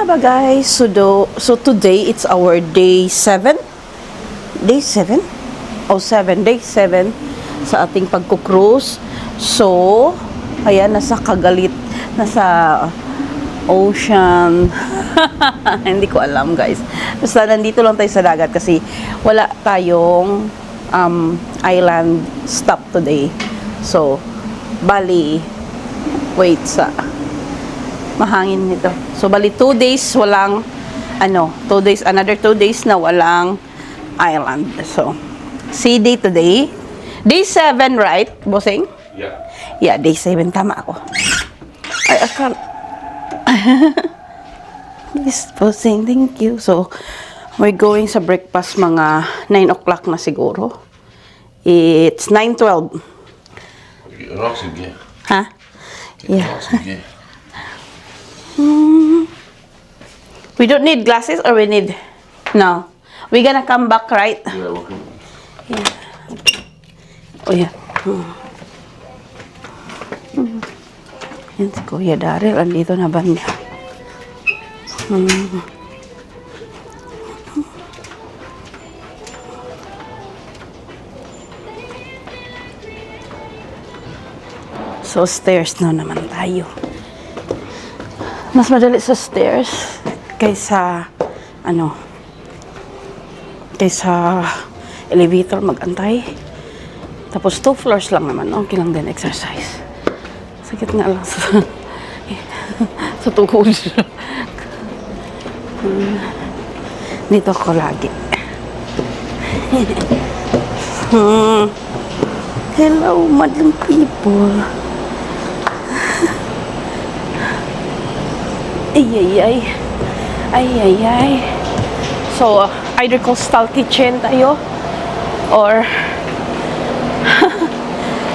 Merhaba guys. So today it's our day 7. Day 7? Oh, 7. Day 7 sa ating pagkukruise. So, ayan, nasa ocean. Hindi ko alam guys. Basta nandito lang tayo sa dagat kasi wala tayong island stop today. So, bali, wait sa mahangin nito. So, bali 2 days walang, another 2 days na walang island. So, sea day today. Day 7, right, bossing? Yeah. Yeah, day 7. Tama ako. Ay, akal. Yes, bossing. Thank you. So, we're going sa breakfast mga 9 o'clock na siguro. It's 9:12. Oxygen. Ha? Yeah. Oxygen. We don't need glasses or we need... No. We're gonna come back, right? Yeah, welcome. Oh, yeah. Yan si Kuya Daryl. Andito na banda. So, stairs na naman tayo. Mas madali sa stairs kaysa elevator mag-antay. Tapos 2 floors lang naman, okay lang din exercise. Sakit nga lang sa tuhod. Dito ako lagi. Hello, madlang people. Ay. So, either coastal kitchen tayo or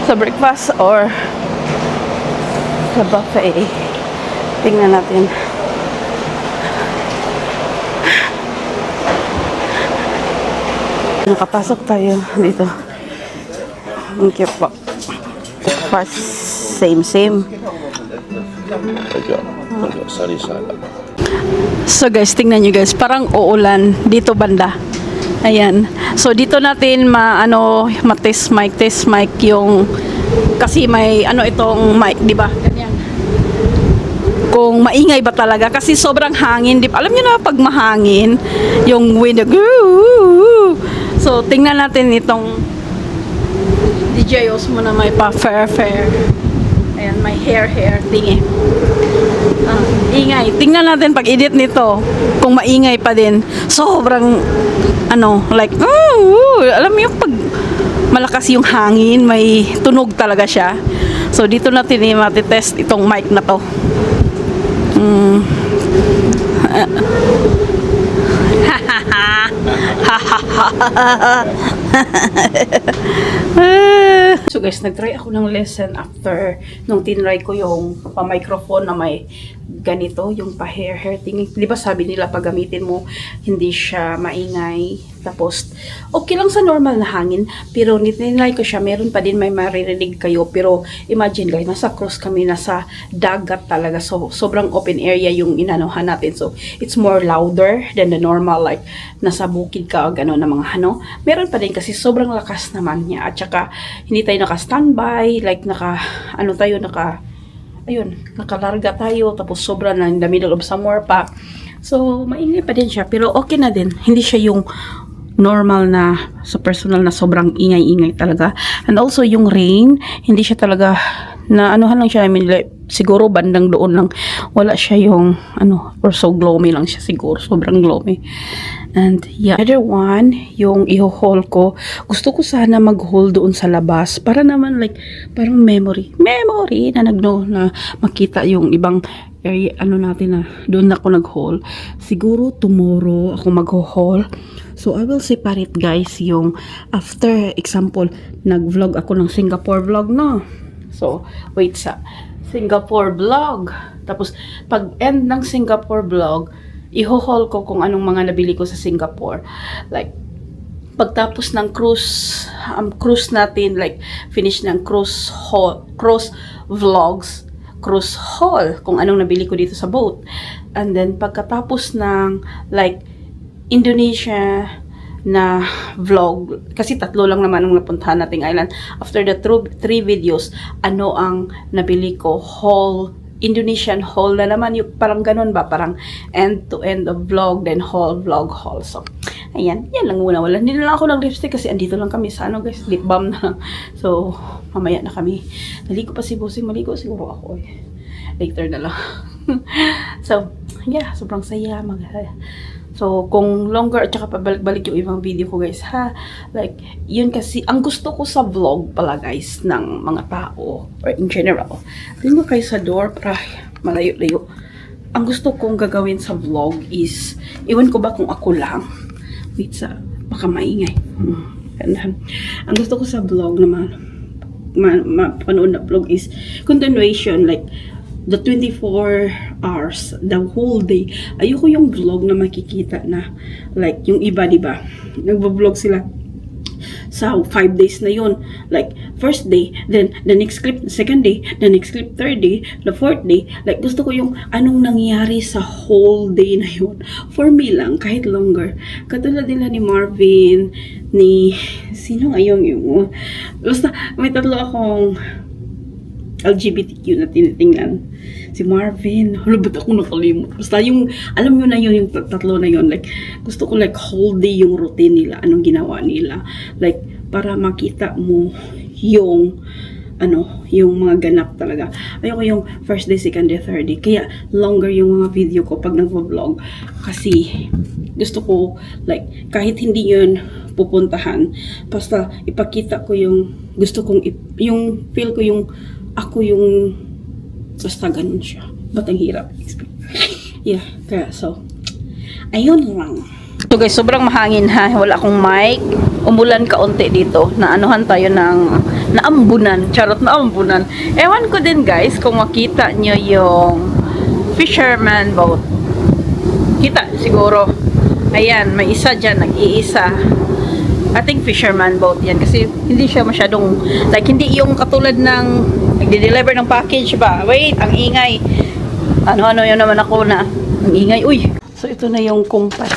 sa breakfast or sa buffet. Tingnan natin. Nakapasok tayo dito. Thank you po. Fast, same. Sunny side. So guys, tingnan nyo guys, parang uulan dito banda. Ayan. So dito natin test mic yung kasi may itong mic, di ba? Ganyan. Kung maingay ba talaga kasi sobrang hangin, di ba? Alam niyo na pag mahangin, yung wind. So tingnan natin itong DJ Osmo na may pa fair. Ayan, may hair thingy. Ingay. Tingnan natin pag edit nito kung maingay pa din. Sobrang alam mo yung pag malakas yung hangin, may tunog talaga siya. So dito natin matitest itong mic na to. So guys, nagtry ako ng lesson after nung tinry ko yung pa-microphone na may ganito, yung pa-hair thing. Di ba sabi nila pag gamitin mo, hindi siya maingay. Tapos, okay lang sa normal na hangin. Pero tinry ko siya, meron pa din may maririnig kayo. Pero imagine guys, nasa cruise kami, nasa dagat talaga. So, sobrang open area yung inanuhan natin. So, it's more louder than the normal, like nasa bukid ka o gano'n na mga Meron pa din kasi sobrang lakas naman niya. At saka, hindi tayo naka-standby, like nakalarga tayo, tapos sobra na in the middle of summer pa. So, maingay pa din siya, pero okay na din. Hindi siya yung normal na sa personal na sobrang ingay-ingay talaga. And also, yung rain, hindi siya talaga na lang siya, I mean, like, siguro bandang doon lang, wala siya yung, or so gloomy lang siya siguro, sobrang gloomy. And yeah, other one, yung i-haul ko, gusto ko sana mag-haul doon sa labas, para naman like, parang memory na na makita yung ibang area, natin na, doon ako nag-haul. Siguro tomorrow ako mag-haul. So, I will separate guys yung, after example, nag-vlog ako ng Singapore vlog na. So, wait sa Singapore vlog. Tapos, pag end ng Singapore vlog, i-haul ko kung anong mga nabili ko sa Singapore. Like, pagtapos ng cruise natin, like, finish ng cruise vlogs, cruise haul, kung anong nabili ko dito sa boat. And then, pagkatapos ng, like, Indonesia na vlog, kasi 3 lang naman ang napuntahan nating island. After the 3 videos, ano ang nabili ko? Haul, Indonesian haul na naman, yung parang ganun ba? Parang end-to-end of vlog, then haul, vlog, haul. So, ayan, yan lang muna. Hindi na lang ako ng lipstick kasi andito lang kami sa ano guys, lip balm na lang. So, mamaya na kami. Naligo pa si Bossing, maligo siguro ako eh. Later na lang. So, yeah, sobrang saya So, kung longer at saka pabalik-balik yung ibang video ko guys, ha? Like, yun kasi, ang gusto ko sa vlog pala guys, ng mga tao, or in general, tingnan kayo sa door para malayo-layo. Ang gusto kong gagawin sa vlog is, iwan ko ba kung ako lang? Wait sa, baka maingay. Ganun. Ang gusto ko sa vlog naman, mapanood na vlog is, continuation, like, the 24 hours, the whole day. Ayoko yung vlog na makikita na, like, yung iba, diba? Nagbo-vlog sila sa 5 days na yun. Like, first day, then the next clip, second day, the next clip, third day, the fourth day. Like, gusto ko yung anong nangyari sa whole day na yun. For me lang, kahit longer. Katulad nila ni Marvin, ni, sino ngayon yung, basta, may 3 akong LGBTQ na tinitingnan. Si Marvin, ba't ako nakalimut? Basta yung, alam nyo na yun, yung 3 na yun. Like, gusto ko like whole day yung routine nila, anong ginawa nila. Like, para makita mo yung, yung mga ganap talaga. Ayoko yung first day, second day, third day. Kaya, longer yung mga video ko pag nagvo-vlog. Kasi, gusto ko, like, kahit hindi yun pupuntahan, basta ipakita ko yung, gusto kong, yung feel ko yung, ako yung basta ganun siya. Ba't ang hirap explain? Yeah, kaya so ayun lang. So guys, sobrang mahangin ha. Wala akong mic. Umulan kaunti dito. Naanuhan tayo ng naambunan. Charot, naambunan. Ewan ko din guys kung makita nyo yung fisherman boat. Kita siguro. Ayan, may isa dyan. Nag-iisa. I think fisherman boat yan kasi hindi siya masyadong like hindi yung katulad ng nagde-deliver ng package ba. Wait, ang ingay. Ano yun naman ako na ang ingay. Uy. So ito na yung compass.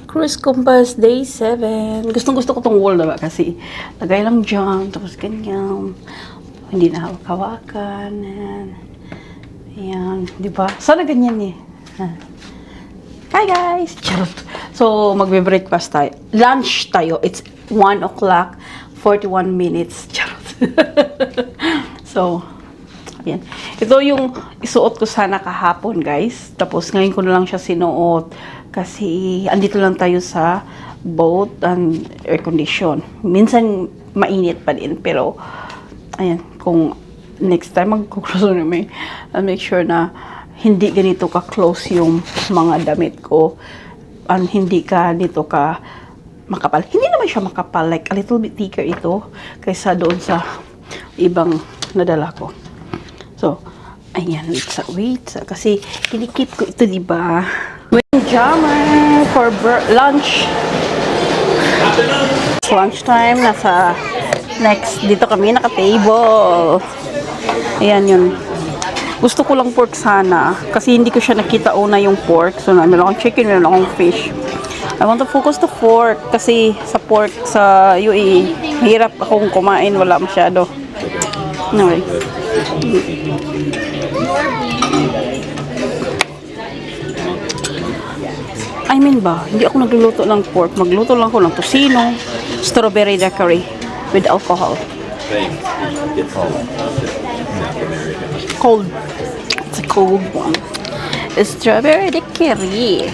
Cruise compass day 7. Gustong-gusto ko tong wall diba kasi lagay lang dyan tapos ganyan. Hindi na hawak-hawakan. Ayan, di ba? Sana ganyan eh. Hi guys! Charot. So, magbe-breakfast tayo. Lunch tayo. It's 1 o'clock, 41 minutes. Charot. So, ayan. Ito yung isuot ko sana kahapon, guys. Tapos, ngayon ko na lang siya sinuot. Kasi, andito lang tayo sa boat and air condition. Minsan, mainit pa din. Pero, ayan. Kung next time, mag-cruise na may, I'll make sure na hindi ganito ka-close yung mga damit ko. And hindi ka dito ka makapal. Hindi naman siya makapal. Like, a little bit thicker ito kaysa doon sa ibang nadala ko. So, ayan. Wait. Kasi, kinikip ko ito, diba? Jammer for lunch. Lunchtime. Nasa next. Dito kami naka-table. Ayan yun. Gusto ko lang pork sana. Kasi hindi ko siya nakita una yung pork. So, meron akong chicken, meron akong fish. I want to focus to pork. Kasi sa pork sa UAE, hirap akong kumain. Wala masyado. Anyway. I mean ba, hindi ako nagluluto ng pork. Magluto lang ako ng tocino, strawberry daiquiri with alcohol. Cold. It's a cold one. Strawberry daiquiri.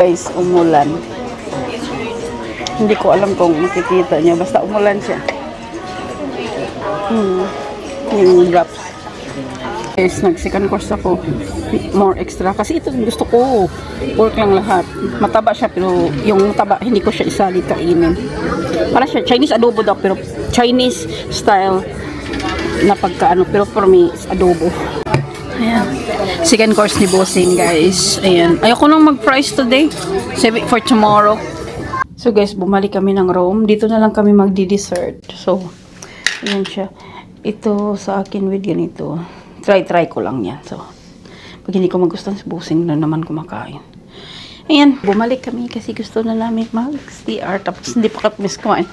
Guys, umulan. Hindi ko alam kung makikita niya. Basta umulan siya. Yung drops. Guys, nag-second course ako. More extra. Kasi ito gusto ko. Pork lang lahat. Mataba siya pero yung taba hindi ko siya isali kainin. Para siya Chinese adobo daw pero Chinese style na pagkaano. Pero for me, it's adobo. Ayan. Second course ni Bossing, guys. Ayan. Ayoko nang mag-fries today. Save it for tomorrow. So, guys, bumalik kami ng Rome. Dito na lang kami magdi-dessert. So, ayan siya. Ito sa akin with ganito. Try ko lang yan. So, pag hindi ko magustuhan, busing na naman kumakain. Ayan, bumalik kami kasi gusto na namin mag-CR tapos hindi pa kami kumain.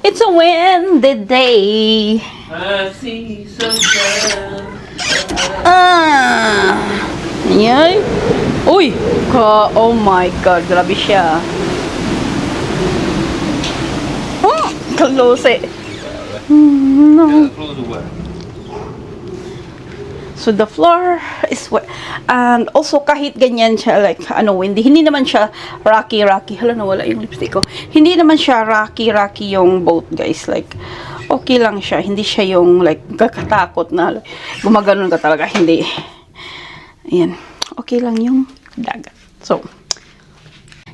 It's a windy day. I see sunshine. Ayan. Uy! Oh my God, grabe siya. Kalose. No. Close the way. So the floor is wet. And also kahit ganyan siya like windy, hindi naman siya rocky. Hala, nawala yung lipstick ko. Hindi naman siya rocky yung boat, guys. Like okay lang siya. Hindi siya yung like kakatakot na like, gumaganon ka talaga. Hindi. Ayan. Okay lang yung dagat. So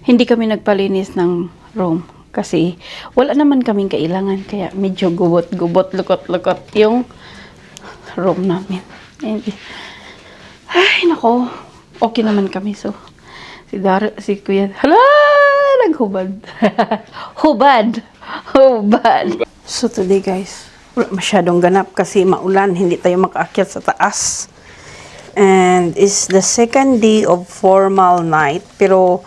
hindi kami nagpalinis ng room kasi wala naman kaming kailangan, kaya medyo gubot, lukot yung room namin. Ay, nako. Okay naman kami. So, si Kuya, hala, naghubad. Hubad. So, today, guys, wala masyadong ganap kasi maulan. Hindi tayo makaakyat sa taas. And it's the second day of formal night. Pero,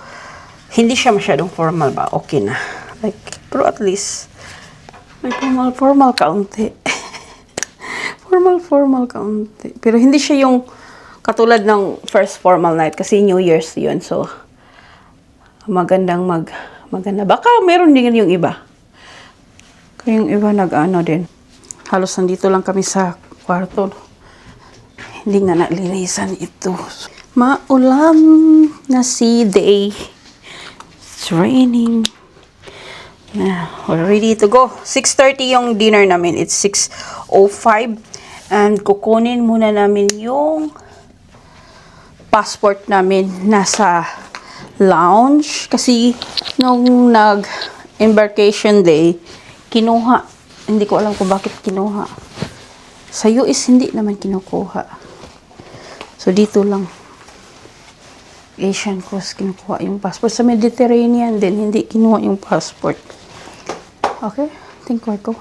hindi siya masyadong formal ba? Okay na. Like, pero at least, may formal kaunti. Formal kaunti. Pero hindi siya yung katulad ng first formal night kasi New Year's yun. So, maganda. Baka meron din yung iba. Kaya yung iba nag-ano din. Halos nandito lang kami sa kwarto. Hindi nga nalinisan ito. Maulan na si day. It's raining. Yeah, we're ready to go. 6:30 yung dinner namin. It's 6:05. And kukunin muna namin yung passport namin nasa lounge. Kasi nung nag-embarkation day, kinuha. Hindi ko alam kung bakit kinuha. Sa US, hindi naman kinukuha. So, dito lang. Asian Coast, kinukuha yung passport. Sa Mediterranean din, hindi kinuha yung passport. Okay? Think ko.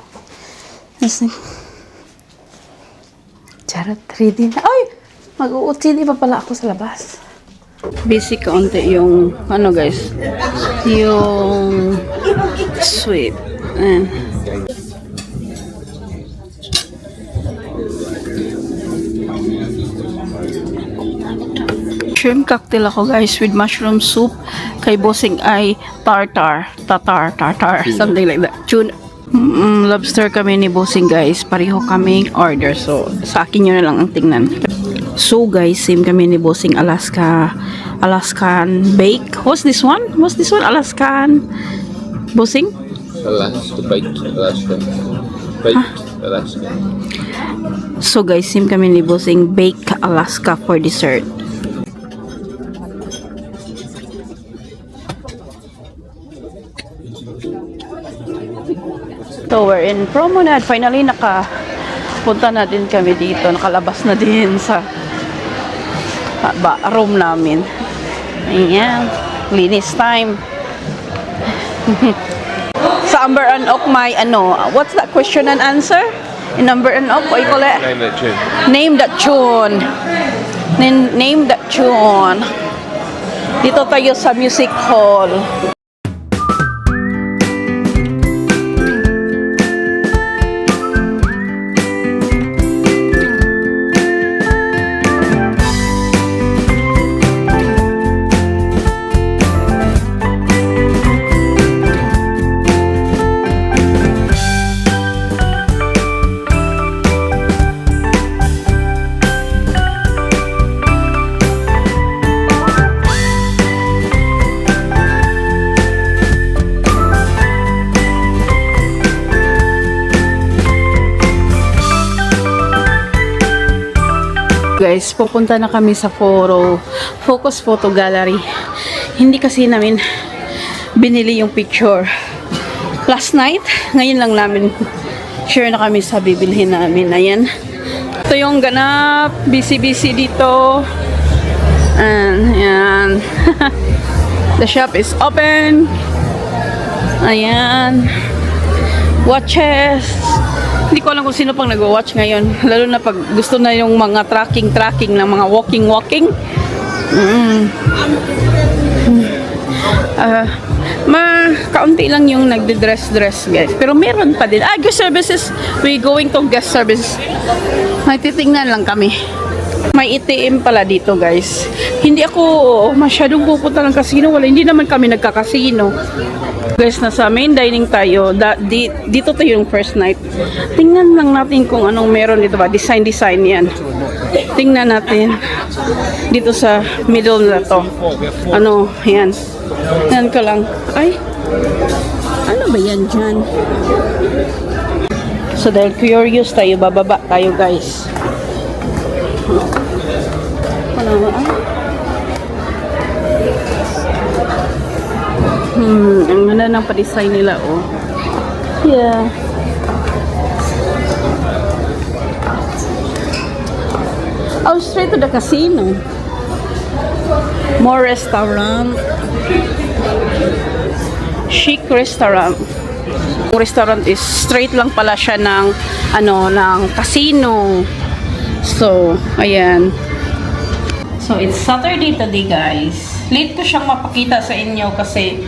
Charot, ready na. Ay! Mag-OOTD pa pala ako sa labas. Busy kaunti yung, guys, yung sweet. And, shrimp cocktail ako, guys, with mushroom soup. Kay bossing ay tartar, something like that. Lobster kami ni bossing, guys. Pareho kaming order. So, sa akin yun na lang ang tingnan. So, guys, same kami ni bossing Alaskan bake. What's this one? Alaskan bossing? Alaska, baked Alaska. Alaska. So, guys, same kami ni bossing bake Alaska for dessert. So, we're in Promenade. Finally, nakapunta na din kami dito. Nakalabas na din sa room namin. Ayan. Linis time. Sa Amber and Oak, may what's that question and answer? In Amber and Oak, what you call it? Name that tune. Name that tune. Name that tune. Dito tayo sa music hall. Guys, pupunta na kami sa Focus Photo Gallery. Hindi kasi namin binili yung picture last night. Ngayon lang namin share na kami sa bibilhin namin. Ayan. Ito yung ganap. Busy dito. And, ayan. The shop is open. Ayan. Watches. Hindi ko alam kung sino pang nag-watch ngayon. Lalo na pag gusto na yung mga tracking ng mga walking. Kaunti lang yung nagde-dress guys. Pero meron pa din. Guest services. We going to guest service. May titingnan lang kami. May ATM pala dito guys. Hindi ako masyadong pupunta ng casino. Hindi naman kami nagka-casino. Guys, nasa main dining tayo. Dito tayo yung first night. Tingnan lang natin kung anong meron dito ba. Design yan. Tingnan natin. Dito sa middle na to. Yan. Yan ka lang. Ay. Ano ba yan dyan? So dahil curious tayo, bababa tayo guys. Ano ba? Ang ganda ng pa-design nila, oh. Yeah. Oh, straight to the casino. More restaurant. Chic restaurant. Yung restaurant is straight lang pala siya ng ng casino. So, ayan. So, it's Saturday today, guys. Late ko siyang mapakita sa inyo kasi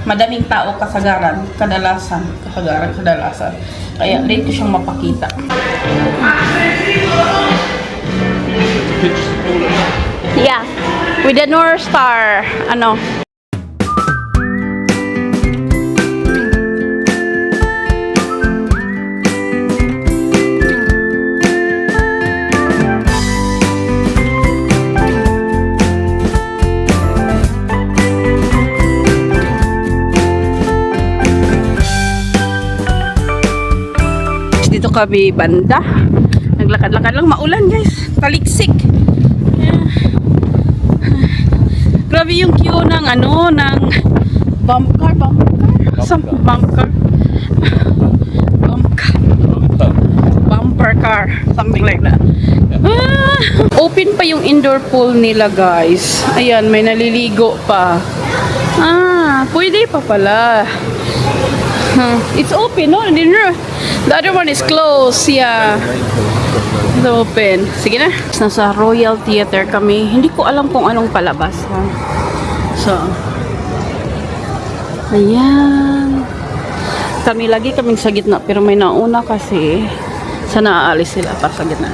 madaming tao kadalasan. Kaya late ko siyang mapakita. Yeah. With the North Star, dito kami banda. Naglakad-lakad lang, maulan guys. Taliksik. Grabe yung queue ng ng bumper car, something like that. Open pa yung indoor pool nila guys. Ayan, may naliligo pa. Pwede pa pala. It's open, no? The other one is closed. Yeah. It's open. Sige na. Nasa Royal Theater kami. Hindi ko alam kung anong palabas. So, ayan. Lagi kaming sa gitna. Pero may nauna kasi. Sana aalis sila para sa gitna.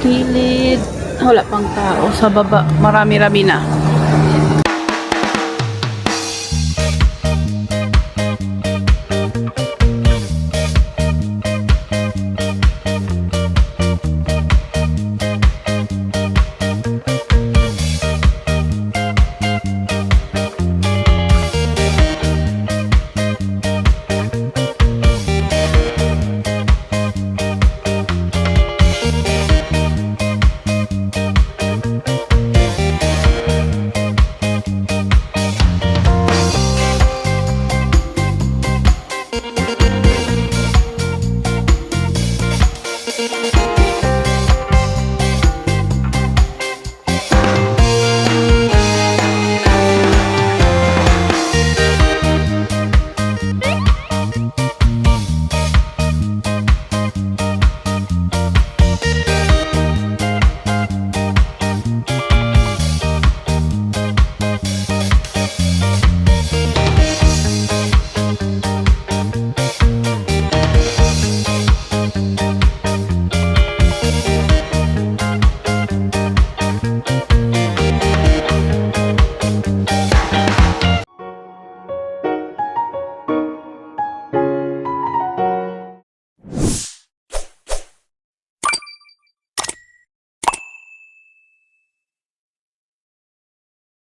Gilid. Wala pang tao. Sa baba, marami-rami na.